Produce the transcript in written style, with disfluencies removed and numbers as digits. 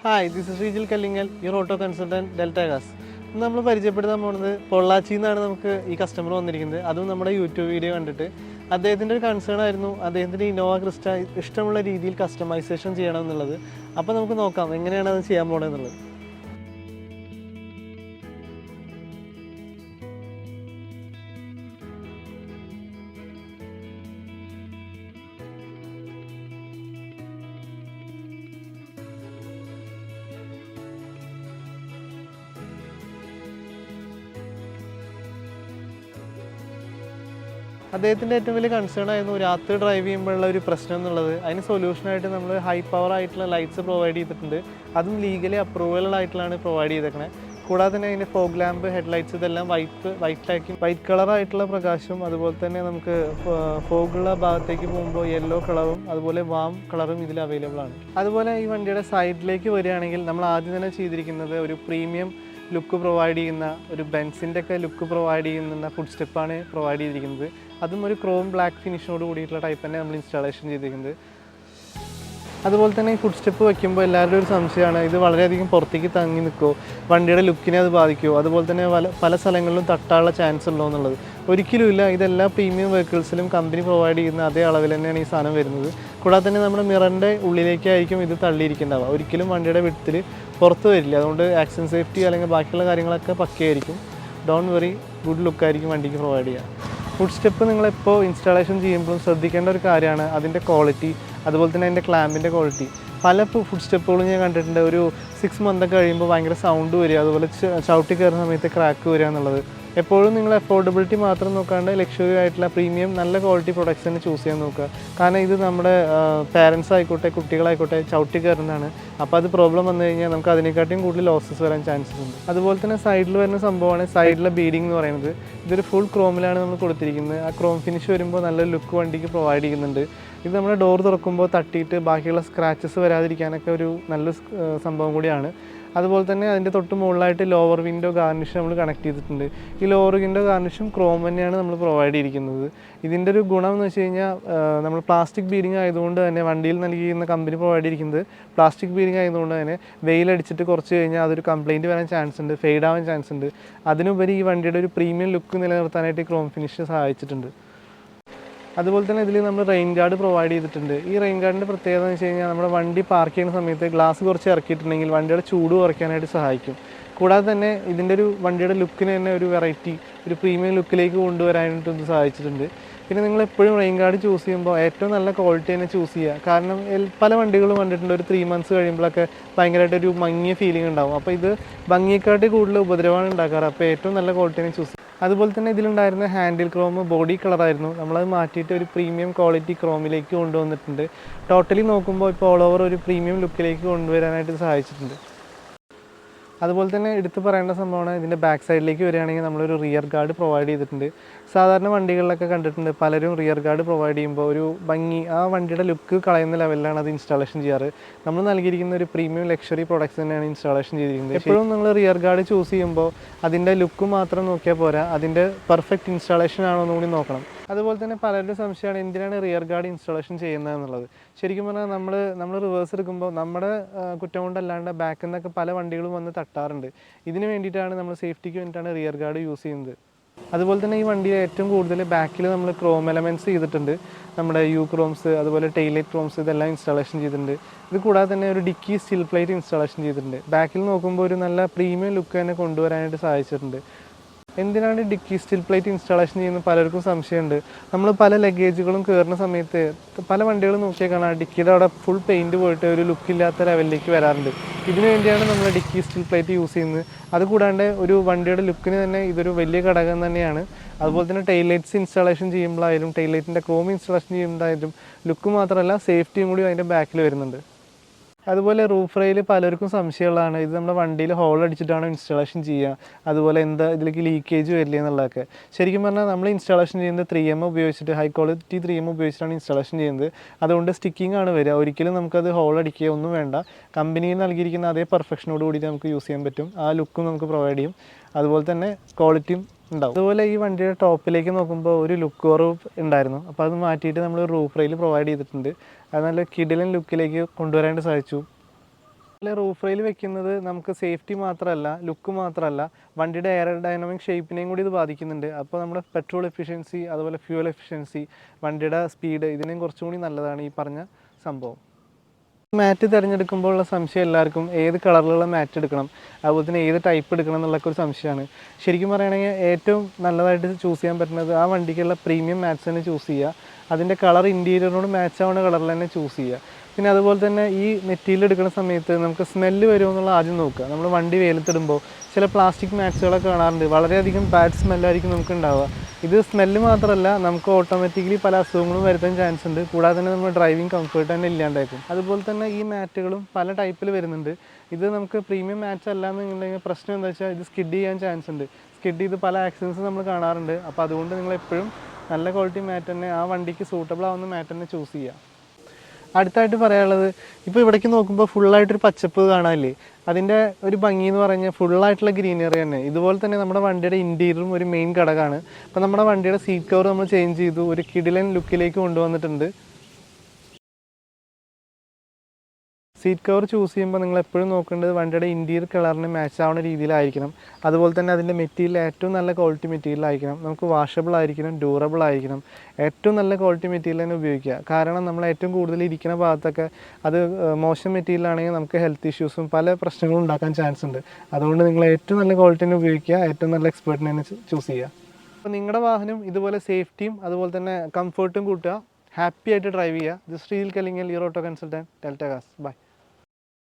Hi, this is Sreejil Kallingal, your auto consultant Delta Gas. ഇന്ന് നമ്മൾ പരിചയപ്പെടുത്താൻ പോകുന്നത് പൊള്ളാച്ചിയിൽ നിന്നാണ് നമുക്ക് ഈ കസ്റ്റമർ വന്നിരിക്കുന്നത്. അതും നമ്മുടെ യൂട്യൂബ് വീഡിയോ കണ്ടിട്ട് അദ്ദേഹത്തിൻ്റെ ഒരു കൺസേൺ ആയിരുന്നു അദ്ദേഹത്തിൻ്റെ ഇന്നോവ ക്രിസ്റ്റ ഇഷ്ടമുള്ള രീതിയിൽ കസ്റ്റമൈസേഷൻ ചെയ്യണം എന്നുള്ളത്. അപ്പോൾ നമുക്ക് നോക്കാം എങ്ങനെയാണ് അത് ചെയ്യാൻ പോകണമെന്നുള്ളത്. അദ്ദേഹത്തിൻ്റെ ഏറ്റവും വലിയ കൺസേൺ ആയിരുന്നു രാത്രി ഡ്രൈവ് ചെയ്യുമ്പോഴുള്ള ഒരു പ്രശ്നം എന്നുള്ളത്. അതിന് സൊല്യൂഷനായിട്ട് നമ്മൾ ഹൈ പവർ ആയിട്ടുള്ള ലൈറ്റ്സ് പ്രൊവൈഡ് ചെയ്തിട്ടുണ്ട്. അതും ലീഗലി അപ്രൂവൽ ആയിട്ടുള്ളതാണ് പ്രൊവൈഡ് ചെയ്തേക്കണേ. കൂടാതെ തന്നെ അതിൻ്റെ ഫോഗ് ലാമ്പ്, ഹെഡ് ലൈറ്റ്സ് ഇതെല്ലാം വൈറ്റ് കളറായിട്ടുള്ള പ്രകാശവും, അതുപോലെ തന്നെ നമുക്ക് ഫോഗുള്ള ഭാഗത്തേക്ക് പോകുമ്പോൾ യെല്ലോ കളറും അതുപോലെ വാം കളറും ഇതിൽ അവൈലബിൾ ആണ്. അതുപോലെ ഈ വണ്ടിയുടെ സൈഡിലേക്ക് വരികയാണെങ്കിൽ നമ്മൾ ആദ്യം തന്നെ ചെയ്തിരിക്കുന്നത് ഒരു പ്രീമിയം ലുക്ക് പ്രൊവൈഡ് ചെയ്യുന്ന ഒരു ബെൻസിൻ്റെ ഒക്കെ ലുക്ക് പ്രൊവൈഡ് ചെയ്യുന്ന ഫുഡ് സ്റ്റെപ്പാണ് പ്രൊവൈഡ് ചെയ്തിരിക്കുന്നത്. അതും ഒരു ക്രോം ബ്ലാക്ക് ഫിനിഷിനോട് കൂടിയിട്ടുള്ള ടൈപ്പ് തന്നെ നമ്മൾ ഇൻസ്റ്റാളേഷൻ ചെയ്തിരിക്കുന്നത്. അതുപോലെ തന്നെ ഈ ഫുഡ് സ്റ്റെപ്പ് വയ്ക്കുമ്പോൾ എല്ലാവരുടെയും ഒരു സംശയമാണ്, ഇത് വളരെയധികം പുറത്തേക്ക് തങ്ങി നിൽക്കുമോ, വണ്ടിയുടെ ലുക്കിനെ അത് ബാധിക്കുമോ, അതുപോലെ തന്നെ പല സ്ഥലങ്ങളിലും തട്ടാനുള്ള ചാൻസ് ഉണ്ടോ എന്നുള്ളത്. ഒരിക്കലുമില്ല. ഇതെല്ലാ പ്രീമിയം വെഹിക്കിൾസിലും കമ്പനി പ്രൊവൈഡ് ചെയ്യുന്ന അതേ അളവിൽ തന്നെയാണ് ഈ സാധനം വരുന്നത്. കൂടാതെ തന്നെ നമ്മുടെ മിററിൻ്റെ ഉള്ളിലേക്കായിരിക്കും ഇത് തള്ളിയിരിക്കേണ്ടാവുക. ഒരിക്കലും വണ്ടിയുടെ വിടത്തിൽ പുറത്ത് വരില്ല. അതുകൊണ്ട് ആക്സിഡൻറ്റ് സേഫ്റ്റി അല്ലെങ്കിൽ ബാക്കിയുള്ള കാര്യങ്ങളൊക്കെ പക്കയായിരിക്കും. ഡോണ്ട് വെറി, ഗുഡ് ലുക്കായിരിക്കും വണ്ടിക്ക് പ്രൊവൈഡ് ചെയ്യുക. ഫുഡ് സ്റ്റെപ്പ് നിങ്ങളെപ്പോൾ ഇൻസ്റ്റാളേഷൻ ചെയ്യുമ്പോഴും ശ്രദ്ധിക്കേണ്ട ഒരു കാര്യമാണ് അതിൻ്റെ ക്വാളിറ്റി, അതുപോലെ തന്നെ അതിൻ്റെ ക്ലാമ്പിൻ്റെ ക്വാളിറ്റി. പല ഫുഡ് സ്റ്റെപ്പുകളും ഞാൻ കണ്ടിട്ടുണ്ട്, ഒരു 6 മന്ത് കഴിയുമ്പോൾ ഭയങ്കര സൗണ്ട് വരിക, അതുപോലെ ചവിട്ടി കയറുന്ന സമയത്ത് ക്രാക്ക് വരിക എന്നുള്ളത്. എപ്പോഴും നിങ്ങൾ അഫോർഡബിലിറ്റി മാത്രം നോക്കാണ്ട് ലക്ഷറി ആയിട്ടുള്ള പ്രീമിയം നല്ല ക്വാളിറ്റി പ്രൊഡക്ട്സ് തന്നെ ചൂസ് ചെയ്യാൻ നോക്കുക. കാരണം ഇത് നമ്മുടെ പാരൻസ് ആയിക്കോട്ടെ കുട്ടികളായിക്കോട്ടെ ചവിട്ടി കയറുന്നതാണ്. അപ്പോൾ അത് പ്രോബ്ലം വന്നു കഴിഞ്ഞാൽ നമുക്ക് അതിനെക്കാട്ടിയും കൂടുതൽ ലോസസ് വരാൻ ചാൻസസ് ഉണ്ട്. അതുപോലെ തന്നെ സൈഡിൽ വരുന്ന സംഭവമാണ് സൈഡിലെ ബീഡിംഗ് എന്ന് പറയുന്നത്. ഇതൊരു ഫുൾ ക്രോമിലാണ് നമ്മൾ കൊടുത്തിരിക്കുന്നത്. ആ ക്രോം ഫിനിഷ് വരുമ്പോൾ നല്ലൊരു ലുക്ക് വണ്ടിക്ക് പ്രൊവൈഡ് ചെയ്യുന്നുണ്ട്. ഇത് നമ്മുടെ ഡോർ തുറക്കുമ്പോൾ തട്ടിയിട്ട് ബാക്കിയുള്ള സ്ക്രാച്ചസ് വരാതിരിക്കാനൊക്കെ ഒരു നല്ലൊരു സംഭവം കൂടിയാണ്. അതുപോലെ തന്നെ അതിൻ്റെ തൊട്ട് മുകളിലായിട്ട് ലോവർ വിൻഡോ ഗാർണിഷ് നമ്മൾ കണക്ട് ചെയ്തിട്ടുണ്ട്. ഈ ലോവർ വിൻഡോ ഗാർണിഷും ക്രോം തന്നെയാണ് നമ്മൾ പ്രൊവൈഡ് ചെയ്തിരിക്കുന്നത്. ഇതിൻ്റെ ഒരു ഗുണം എന്ന് വെച്ച് കഴിഞ്ഞാൽ നമ്മൾ പ്ലാസ്റ്റിക് ബീഡിങ് ആയതുകൊണ്ട് തന്നെ വണ്ടിയിൽ നൽകിയിരുന്ന കമ്പനി പ്രൊവൈഡ് ചെയ്തിരിക്കുന്നത് പ്ലാസ്റ്റിക് ബീഡിങ് ആയതുകൊണ്ട് തന്നെ വെയിലടിച്ചിട്ട് കുറച്ച് കഴിഞ്ഞാൽ അതൊരു കംപ്ലയിൻറ്റ് വരാൻ ചാൻസ് ഉണ്ട്, ഫെയ്ഡ് ആവാൻ ചാൻസ് ഉണ്ട്. അതിനുപരി ഈ വണ്ടിയുടെ ഒരു പ്രീമിയം ലുക്ക് നിലനിർത്താനായിട്ട് ഈ ക്രോം ഫിനിഷ് സഹായിച്ചിട്ടുണ്ട്. അതുപോലെ തന്നെ ഇതിൽ നമ്മൾ റെയിൻ ഗാർഡ് പ്രൊവൈഡ് ചെയ്തിട്ടുണ്ട്. ഈ റെയിൻ ഗാർഡിൻ്റെ പ്രത്യേകത എന്ന് വെച്ച് കഴിഞ്ഞാൽ നമ്മുടെ വണ്ടി പാർക്ക് ചെയ്യുന്ന സമയത്ത് ഗ്ലാസ് കുറച്ച് ഇറക്കിയിട്ടുണ്ടെങ്കിൽ വണ്ടിയുടെ ചൂട് കുറയ്ക്കാനായിട്ട് സഹായിക്കും. കൂടാതെ തന്നെ ഇതിൻ്റെ ഒരു വണ്ടിയുടെ ലുക്കിന് തന്നെ ഒരു വെറൈറ്റി, ഒരു പ്രീമിയം ലുക്കിലേക്ക് കൊണ്ടുവരാനായിട്ട് ഇത് സഹായിച്ചിട്ടുണ്ട്. പിന്നെ നിങ്ങൾ എപ്പോഴും റെയിൻ ഗാർഡ് ചൂസ് ചെയ്യുമ്പോൾ ഏറ്റവും നല്ല ക്വാളിറ്റി തന്നെ ചൂസ് ചെയ്യുക. കാരണം പല വണ്ടികളും കണ്ടിട്ടുണ്ട് ഒരു 3 മന്ത്സ് കഴിയുമ്പോഴൊക്കെ ഭയങ്കരമായിട്ടൊരു മങ്ങിയ ഫീലിംഗ് ഉണ്ടാവും. അപ്പോൾ ഇത് ഭംഗിയെക്കാട്ടി കൂടുതൽ ഉപദ്രവമാണ് ഉണ്ടാക്കാറ്. അപ്പോൾ ഏറ്റവും നല്ല ക്വാളിറ്റി തന്നെ ചൂസ് ചെയ്യുക. അതുപോലെ തന്നെ ഇതിലുണ്ടായിരുന്ന ഹാൻഡിൽ ക്രോം ബോഡി കളറായിരുന്നു. നമ്മളത് മാറ്റിയിട്ട് ഒരു പ്രീമിയം ക്വാളിറ്റി ക്രോമിലേക്ക് കൊണ്ടുവന്നിട്ടുണ്ട്. ടോട്ടലി നോക്കുമ്പോൾ ഇപ്പോൾ ഓൾ ഓവർ ഒരു പ്രീമിയം ലുക്കിലേക്ക് കൊണ്ടുവരാനായിട്ട് സഹായിച്ചിട്ടുണ്ട്. അതുപോലെ തന്നെ എടുത്ത് പറയേണ്ട സംഭവമാണ് ഇതിൻ്റെ ബാക്ക് സൈഡിലേക്ക് വരികയാണെങ്കിൽ നമ്മളൊരു റിയർ ഗാർഡ് പ്രൊവൈഡ് ചെയ്തിട്ടുണ്ട്. സാധാരണ വണ്ടികളിലൊക്കെ കണ്ടിട്ടുണ്ട് പലരും റിയർ ഗാർഡ് പ്രൊവൈഡ് ചെയ്യുമ്പോൾ ഒരു ഭംഗി, ആ വണ്ടിയുടെ ലുക്ക് കളയുന്ന ലെവലിലാണ് അത് ഇൻസ്റ്റാളേഷൻ ചെയ്യാറ്. നമ്മൾ നൽകിയിരിക്കുന്ന ഒരു പ്രീമിയം ലക്ഷറി പ്രൊഡക്ട്സ് തന്നെയാണ് ഇൻസ്റ്റാളേഷൻ ചെയ്തിരിക്കുന്നത്. എപ്പോഴും നിങ്ങൾ റിയർ ഗാർഡ് ചൂസ് ചെയ്യുമ്പോൾ അതിൻ്റെ ലുക്ക് മാത്രം നോക്കിയാൽ പോരാ, അതിൻ്റെ പെർഫെക്റ്റ് ഇൻസ്റ്റാളേഷൻ ആണോ എന്ന് കൂടി നോക്കണം. അതുപോലെ തന്നെ പലരുടെ സംശയമാണ് എന്തിനാണ് റിയർ ഗാർഡ് ഇൻസ്റ്റാളേഷൻ ചെയ്യുന്നത് എന്നുള്ളത്. ശരിക്കും പറഞ്ഞാൽ നമ്മൾ റിവേഴ്സ് എടുക്കുമ്പോൾ നമ്മുടെ കുറ്റം കൊണ്ടല്ലാണ്ട് ബാക്കിൽ നിന്നൊക്കെ പല വണ്ടികളും വന്ന് തട്ടാറുണ്ട്. ഇതിന് വേണ്ടിയിട്ടാണ് നമ്മൾ സേഫ്റ്റിക്ക് വേണ്ടിയിട്ടാണ് റിയർ ഗാർഡ് യൂസ് ചെയ്യുന്നത്. അതുപോലെ തന്നെ ഈ വണ്ടിയിൽ ഏറ്റവും കൂടുതൽ ബാക്കിൽ നമ്മൾ ക്രോം എലമെൻറ്റ്സ് ചെയ്തിട്ടുണ്ട്. നമ്മുടെ യു ക്രോംസ്, അതുപോലെ ടെയിലൈറ്റ് ക്രോംസ് ഇതെല്ലാം ഇൻസ്റ്റാളേഷൻ ചെയ്തിട്ടുണ്ട്. ഇത് കൂടാതെ തന്നെ ഒരു ഡിക്കി സ്റ്റിൽ പ്ലേറ്റ് ഇൻസ്റ്റാളേഷൻ ചെയ്തിട്ടുണ്ട്. ബാക്കിൽ നോക്കുമ്പോൾ ഒരു നല്ല പ്രീമിയം ലുക്ക് തന്നെ കൊണ്ടുവരാനായിട്ട് സഹായിച്ചിട്ടുണ്ട്. എന്തിനാണ് ഡിക്കി സ്റ്റിൽ പ്ലേറ്റ് ഇൻസ്റ്റാളേഷൻ ചെയ്യുന്നത് പലർക്കും സംശയമുണ്ട്. നമ്മൾ പല ലഗേജുകളും കയറുന്ന സമയത്ത് പല വണ്ടികളും നോക്കിയാൽ കാണാം ഡിക്കിയുടെ അവിടെ ഫുൾ പെയിൻറ്റ് പോയിട്ട് ഒരു ലുക്കില്ലാത്ത ലെവലിലേക്ക് വരാറുണ്ട്. ഇതിനു വേണ്ടിയാണ് നമ്മൾ ഡിക്കി സ്റ്റിൽ പ്ലേറ്റ് യൂസ് ചെയ്യുന്നത്. അതുകൂടാണ്ട് ഒരു വണ്ടിയുടെ ലുക്കിന് തന്നെ ഇതൊരു വലിയ ഘടകം തന്നെയാണ്. അതുപോലെ തന്നെ ടെയിൽ ലൈറ്റ്സ് ഇൻസ്റ്റാളേഷൻ ചെയ്യുമ്പോഴായാലും ടെയിൽ ലൈറ്റിൻ്റെ ക്രോം ഇൻസ്റ്റാളേഷൻ ചെയ്യുമ്പോഴായാലും ലുക്ക് മാത്രമല്ല സേഫ്റ്റിയും കൂടി അതിൻ്റെ ബാക്കിൽ വരുന്നുണ്ട്. അതുപോലെ റൂഫ് റെയിൽ പലർക്കും സംശയമുള്ളതാണ്, ഇത് നമ്മുടെ വണ്ടിയിൽ ഹോൾ അടിച്ചിട്ടാണോ ഇൻസ്റ്റാളേഷൻ ചെയ്യുക, അതുപോലെ എന്താ ഇതിലേക്ക് ലീക്കേജ് വരില്ല എന്നുള്ളതൊക്കെ. ശരിക്കും പറഞ്ഞാൽ നമ്മൾ ഇൻസ്റ്റാളേഷൻ ചെയ്യുന്നത് 3M ഉപയോഗിച്ചിട്ട്, ഹൈ ക്വാളിറ്റി 3M ഉപയോഗിച്ചിട്ടാണ് ഇൻസ്റ്റാളേഷൻ ചെയ്യുന്നത്. അതുകൊണ്ട് സ്റ്റിക്കിംഗ് ആണ് വരിക. ഒരിക്കലും നമുക്കത് ഹോൾ അടിക്കുക ഒന്നും വേണ്ട. കമ്പനിയിൽ നൽകിയിരിക്കുന്ന അതേ പെർഫെക്ഷനോട് കൂടിയിട്ട് നമുക്ക് യൂസ് ചെയ്യാൻ പറ്റും. ആ ലുക്കും നമുക്ക് പ്രൊവൈഡ് ചെയ്യും. അതുപോലെ തന്നെ ക്വാളിറ്റിയും ഉണ്ടാവും. അതുപോലെ ഈ വണ്ടിയുടെ ടോപ്പിലേക്ക് നോക്കുമ്പോൾ ഒരു ലുക്ക് കുറവ് ഉണ്ടായിരുന്നു. അപ്പോൾ അത് മാറ്റിയിട്ട് നമ്മൾ റൂഫ് റെയിൽ പ്രൊവൈഡ് ചെയ്തിട്ടുണ്ട്. അത് നല്ല കിടിലൻ ലുക്കിലേക്ക് കൊണ്ടുവരാനായിട്ട് സാധിച്ചു. അല്ലെ റൂഫ് റെയിൽ വെക്കുന്നത് നമുക്ക് സേഫ്റ്റി മാത്രമല്ല ലുക്ക് മാത്രമല്ല വണ്ടിയുടെ എയർ ഡൈനാമിക് ഷേപ്പിനെയും കൂടി ഇത് ബാധിക്കുന്നുണ്ട്. അപ്പോൾ നമ്മുടെ പെട്രോൾ എഫിഷ്യൻസി അതുപോലെ ഫ്യൂൽ എഫിഷ്യൻസി വണ്ടിയുടെ സ്പീഡ് ഇതിനെയും കുറച്ചും കൂടി നല്ലതാണ് ഈ പറഞ്ഞ സംഭവം. മാറ്റ് തിരഞ്ഞെടുക്കുമ്പോൾ ഉള്ള സംശയം എല്ലാവർക്കും ഏത് കളറിലുള്ള മാറ്റ് എടുക്കണം, അതുപോലെ തന്നെ ഏത് ടൈപ്പ് എടുക്കണം എന്നുള്ളൊക്കെ ഒരു സംശയമാണ്. ശരിക്കും പറയുകയാണെങ്കിൽ ഏറ്റവും നല്ലതായിട്ട് ചൂസ് ചെയ്യാൻ പറ്റുന്നത് ആ വണ്ടിക്കുള്ള പ്രീമിയം മാറ്റ്സ് തന്നെ ചൂസ് ചെയ്യുക. അതിൻ്റെ കളർ ഇൻറ്റീരിയറിനോട് മാച്ച് ആവുന്ന കളറിൽ തന്നെ ചൂസ് ചെയ്യുക. പിന്നെ അതുപോലെ തന്നെ ഈ മെറ്റീരിയൽ എടുക്കുന്ന സമയത്ത് നമുക്ക് സ്മെല്ല് വരുമോ എന്നുള്ള ആദ്യം നോക്കുക. നമ്മൾ വണ്ടി വെയിലത്തിടുമ്പോൾ ചില പ്ലാസ്റ്റിക് മാറ്റ്സുകളൊക്കെ കാണാറുണ്ട്, വളരെയധികം ബാഡ് സ്മെല്ലായിരിക്കും നമുക്ക് ഉണ്ടാവുക. ഇത് സ്മെല്ല് മാത്രമല്ല നമുക്ക് ഓട്ടോമാറ്റിക്കലി പല അസുഖങ്ങളും വരുത്താൻ ചാൻസ് ഉണ്ട്. കൂടാതെ തന്നെ നമ്മുടെ ഡ്രൈവിംഗ് കംഫർട്ട് തന്നെ ഇല്ലാണ്ടായിരിക്കും. അതുപോലെ തന്നെ ഈ മാറ്റുകളും പല ടൈപ്പിൽ വരുന്നുണ്ട്. ഇത് നമുക്ക് പ്രീമിയം മാറ്റ്സ് അല്ല എന്നുണ്ടെങ്കിൽ പ്രശ്നം എന്താ വെച്ചാൽ ഇത് സ്കിഡ് ചെയ്യാൻ ചാൻസ് ഉണ്ട്. സ്കിഡ് ചെയ്ത് പല ആക്സിഡൻസ് നമ്മൾ കാണാറുണ്ട്. അപ്പോൾ അതുകൊണ്ട് നിങ്ങൾ എപ്പോഴും നല്ല ക്വാളിറ്റി മാറ്റ് തന്നെ, ആ വണ്ടിക്ക് സൂട്ടബിൾ ആവുന്ന മാറ്റ് തന്നെ ചൂസ് ചെയ്യുക. അടുത്തായിട്ട് പറയാനുള്ളത്, ഇപ്പോൾ ഇവിടേക്ക് നോക്കുമ്പോൾ ഫുള്ളായിട്ടൊരു പച്ചപ്പ് കാണാനില്ലേ, അതിൻ്റെ ഒരു ഭംഗി എന്ന് പറഞ്ഞാൽ ഫുള്ളായിട്ടുള്ള ഗ്രീനറി തന്നെ. ഇതുപോലെ തന്നെ നമ്മുടെ വണ്ടിയുടെ ഇൻറ്റീരിയറും ഒരു മെയിൻ ഘടകമാണ്. അപ്പോൾ നമ്മുടെ വണ്ടിയുടെ സീറ്റ് കവർ നമ്മൾ ചേഞ്ച് ചെയ്തു, ഒരു കിടിലൻ ലുക്കിലേക്ക് കൊണ്ടുവന്നിട്ടുണ്ട്. സീറ്റ് കവർ ചൂസ് ചെയ്യുമ്പോൾ നിങ്ങൾ എപ്പോഴും നോക്കേണ്ടത് വണ്ടിയുടെ ഇൻറ്റീരിയർ കളറിന് മാച്ച് ആവുന്ന രീതിയിലായിരിക്കണം. അതുപോലെ തന്നെ അതിൻ്റെ മെറ്റീരിയൽ ഏറ്റവും നല്ല ക്വാളിറ്റി മെറ്റീരിയൽ ആയിരിക്കണം. നമുക്ക് വാഷബിൾ ആയിരിക്കണം, ഡ്യൂറബിൾ ആയിരിക്കണം. ഏറ്റവും നല്ല ക്വാളിറ്റി മെറ്റീരിയൽ തന്നെ ഉപയോഗിക്കുക. കാരണം നമ്മൾ ഏറ്റവും കൂടുതൽ ഇരിക്കുന്ന ഭാഗത്തൊക്കെ അത് മോശം മെറ്റീരിയൽ ആണെങ്കിൽ നമുക്ക് ഹെൽത്ത് ഇഷ്യൂസും പല പ്രശ്നങ്ങളും ഉണ്ടാക്കാൻ ചാൻസ് ഉണ്ട്. അതുകൊണ്ട് നിങ്ങൾ ഏറ്റവും നല്ല ക്വാളിറ്റി തന്നെ ഉപയോഗിക്കുക, ഏറ്റവും നല്ല എക്സ്പേർട്ടിനെ തന്നെ ചൂസ് ചെയ്യുക. അപ്പോൾ നിങ്ങളുടെ വാഹനം ഇതുപോലെ സേഫ്റ്റിയും അതുപോലെ തന്നെ കംഫർട്ടും കൂട്ടുക, ഹാപ്പി ആയിട്ട് ഡ്രൈവ് ചെയ്യുക. This Sreel Kalingal, your auto consultant, Delta cars. By.